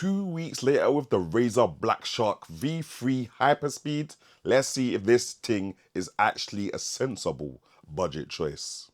2 weeks later with the Razer Black Shark V3 Hyperspeed. Let's see if this thing is actually a sensible budget choice.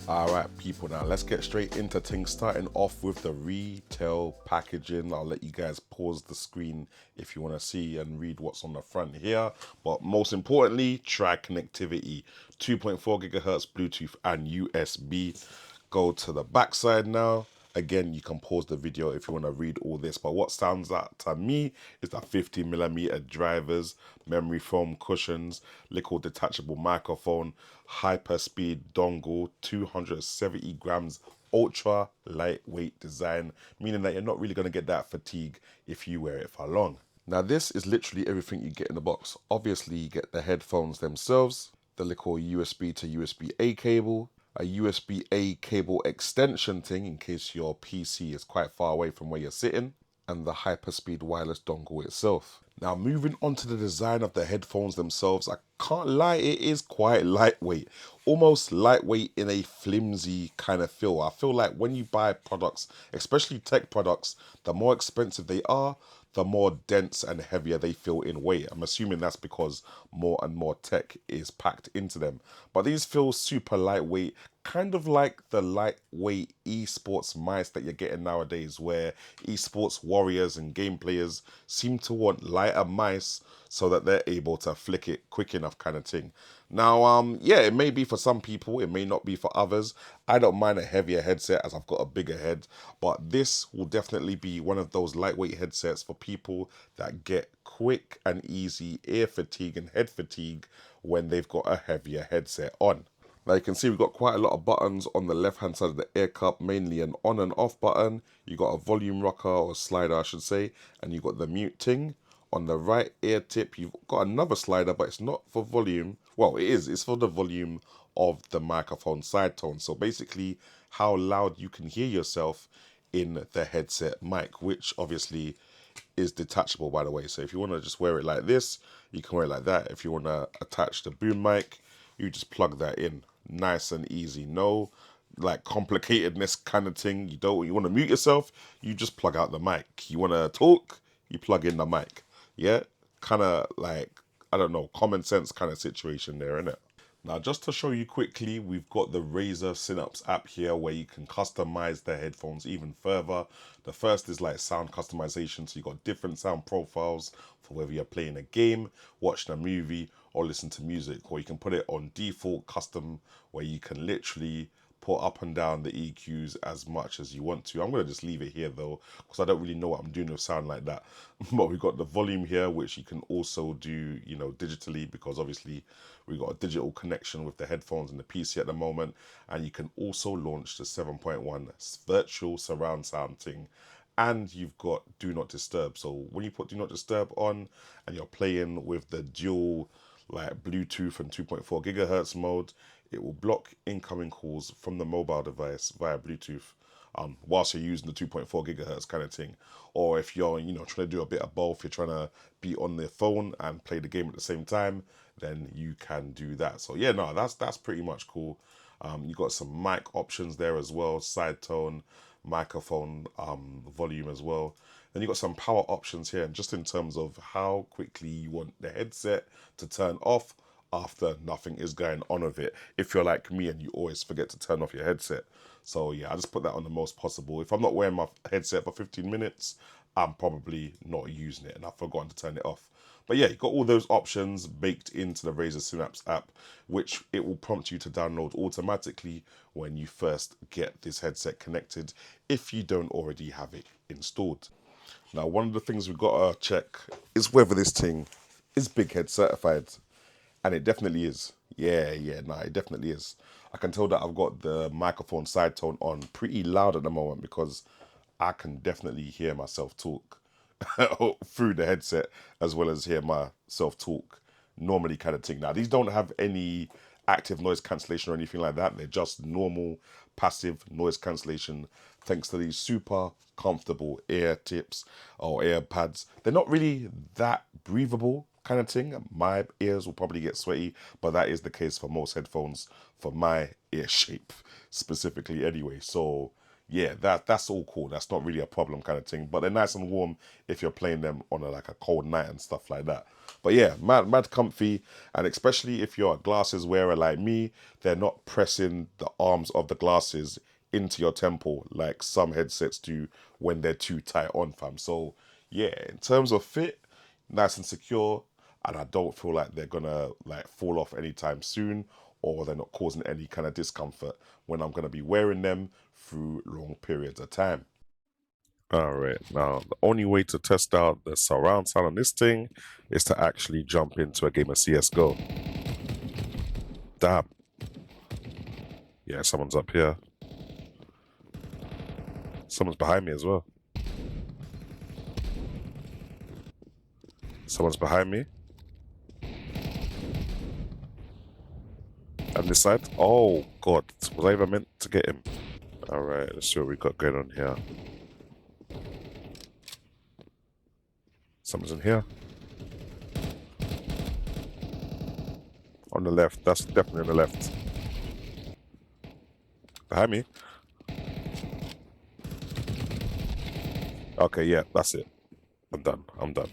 Alright people, now let's get straight into things, starting off with the retail packaging. I'll let you guys pause the screen if you want to see and read what's on the front here, but most importantly, try connectivity, 2.4 gigahertz Bluetooth and USB. Go to the back side now. Again, you can pause the video if you want to read all this, but what stands out to me is the 50mm drivers, memory foam cushions, liquid detachable microphone, hyper speed dongle, 270 grams, ultra lightweight design, meaning that you're not really going to get that fatigue if you wear it for long. Now this is literally everything you get in the box. Obviously you get the headphones themselves, the little USB to USB-A cable, a USB-A cable extension thing in case your PC is quite far away from where you're sitting, and the hyperspeed wireless dongle itself. Now moving on to the design of the headphones themselves, I can't lie, it is quite lightweight. Almost lightweight in a flimsy kind of feel. I feel like when you buy products, especially tech products, the more expensive they are, the more dense and heavier they feel in weight. I'm assuming that's because more and more tech is packed into them. But these feel super lightweight, kind of like the lightweight esports mice that you're getting nowadays, where esports warriors and game players seem to want lighter mice so that they're able to flick it quick enough kind of thing. Now, yeah, it may be for some people, it may not be for others. I don't mind a heavier headset as I've got a bigger head, but this will definitely be one of those lightweight headsets for people that get quick and easy ear fatigue and head fatigue when they've got a heavier headset on. Now you can see we've got quite a lot of buttons on the left hand side of the ear cup, mainly an on and off button. You got a volume rocker or slider I should say, and you got the mute thing. On the right ear tip you've got another slider, but it's not for volume. Well, it is, it's for the volume of the microphone side tone. So basically how loud you can hear yourself in the headset mic, which obviously is detachable by the way. So if you want to just wear it like this, you can wear it like that. If you want to attach the boom mic, you just plug that in. Nice and easy. No like complicatedness kind of thing. You want to mute yourself, you just plug out the mic. You want to talk, you plug in the mic. Yeah, kind of like, I don't know, common sense kind of situation there, isn't it? Now, just to show you quickly, we've got the Razer Synapse app here where you can customize the headphones even further. The first is like sound customization. So you've got different sound profiles for whether you're playing a game, watching a movie, or listen to music. Or you can put it on default custom where you can literally put up and down the EQs as much as you want to. I'm going to just leave it here though, because I don't really know what I'm doing with sound like that. But we've got the volume here, which you can also do, you know, digitally, because obviously we've got a digital connection with the headphones and the PC at the moment. And you can also launch the 7.1 virtual surround sound thing. And you've got do not disturb. So when you put do not disturb on and you're playing with the dual like Bluetooth and 2.4 gigahertz mode, it will block incoming calls from the mobile device via Bluetooth whilst you're using the 2.4 gigahertz kind of thing. Or if you're, you know, trying to do a bit of both, you're trying to be on the phone and play the game at the same time, then you can do that. So yeah, no, that's pretty much cool. You got some mic options there as well, side tone, microphone volume as well. Then you got some power options here, and just in terms of how quickly you want the headset to turn off after nothing is going on with it, if you're like me and you always forget to turn off your headset. So yeah, I just put that on the most possible. If I'm not wearing my headset for 15 minutes, I'm probably not using it and I've forgotten to turn it off. But yeah, you've got all those options baked into the Razer Synapse app, which it will prompt you to download automatically when you first get this headset connected, if you don't already have it installed. Now, one of the things we've got to check is whether this thing is Big Head certified. And it definitely is. Yeah, it definitely is. I can tell that I've got the microphone side tone on pretty loud at the moment because I can definitely hear myself talk through the headset, as well as hear myself talk normally kind of thing. Now, these don't have any active noise cancellation or anything like that. They're just normal passive noise cancellation thanks to these super comfortable ear tips or ear pads. They're not really that breathable, kind of thing, my ears will probably get sweaty, but that is the case for most headphones for my ear shape specifically anyway. So yeah, that's all cool. That's not really a problem kind of thing. But they're nice and warm if you're playing them on like a cold night and stuff like that. But yeah, mad comfy, and especially if you're a glasses wearer like me, they're not pressing the arms of the glasses into your temple like some headsets do when they're too tight on, fam. So yeah, in terms of fit, nice and secure, and I don't feel like they're gonna like fall off anytime soon, or they're not causing any kind of discomfort when I'm gonna be wearing them through long periods of time. All right, now the only way to test out the surround sound on this thing is to actually jump into a game of CS:GO. Damn, yeah, someone's up here. Someone's behind me as well. Someone's behind me. And this side. Oh God, was I even meant to get him? All right, let's see what we got going on here. Someone's in here. On the left. That's definitely on the left. Behind me. Okay, yeah, that's it. I'm done. I'm done.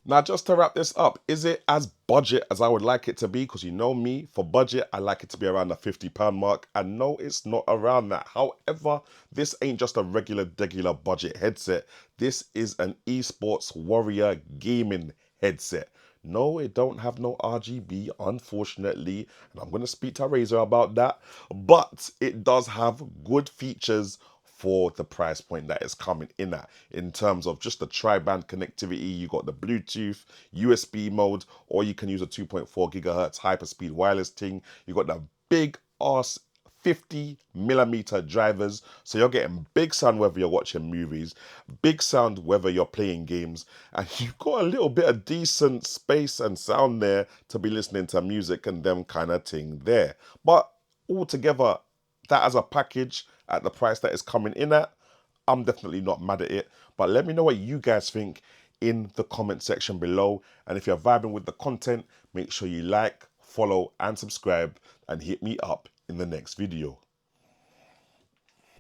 Now, just to wrap this up, is it as budget as I would like it to be? Because you know me, for budget, I like it to be around the £50 mark. And no, it's not around that. However, this ain't just a regular budget headset. This is an esports warrior gaming headset. No, it don't have no RGB, unfortunately, and I'm going to speak to Razer about that. But it does have good features for the price point that is coming in at, in terms of just the tri-band connectivity. You got the Bluetooth, USB mode, or you can use a 2.4 gigahertz hyperspeed wireless thing. You got the big ass 50mm drivers, so you're getting big sound whether you're watching movies, big sound whether you're playing games, and you've got a little bit of decent space and sound there to be listening to music and them kind of thing there. But altogether, that as a package at the price that is coming in at, I'm definitely not mad at it. But let me know what you guys think in the comment section below. And if you're vibing with the content, make sure you like, follow, and subscribe, and hit me up in the next video.